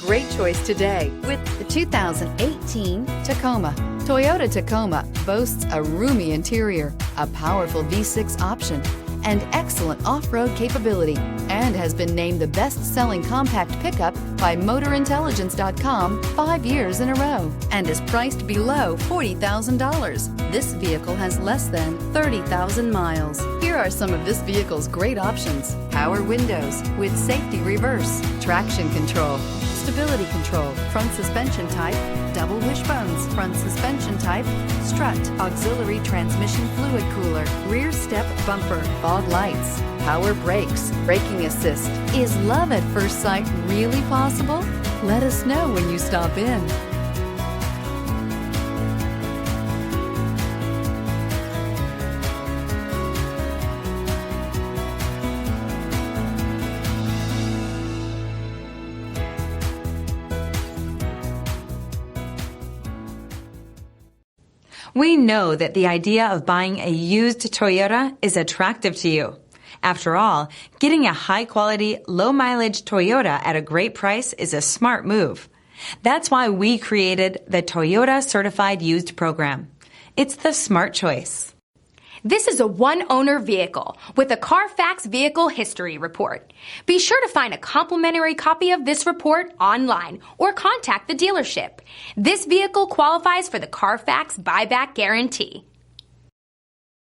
Great choice today with the 2018 Tacoma. Toyota Tacoma boasts a roomy interior, a powerful V6 option, and excellent off-road capability, and has been named the best-selling compact pickup by MotorIntelligence.com 5 years in a row, and is priced below $40,000. This vehicle has less than 30,000 miles. Here are some of this vehicle's great options: power windows with safety reverse, traction control, stability control, front suspension type, double wishbones, front suspension type, strut, auxiliary transmission fluid cooler, rear step bumper, fog lights, power brakes, braking assist. Is love at first sight really possible? Let us know when you stop in. We know that the idea of buying a used Toyota is attractive to you. After all, getting a high-quality, low-mileage Toyota at a great price is a smart move. That's why we created the Toyota Certified Used Program. It's the smart choice. This is a one-owner vehicle with a CARFAX Vehicle History Report. Be sure to find a complimentary copy of this report online or contact the dealership. This vehicle qualifies for the CARFAX Buyback Guarantee.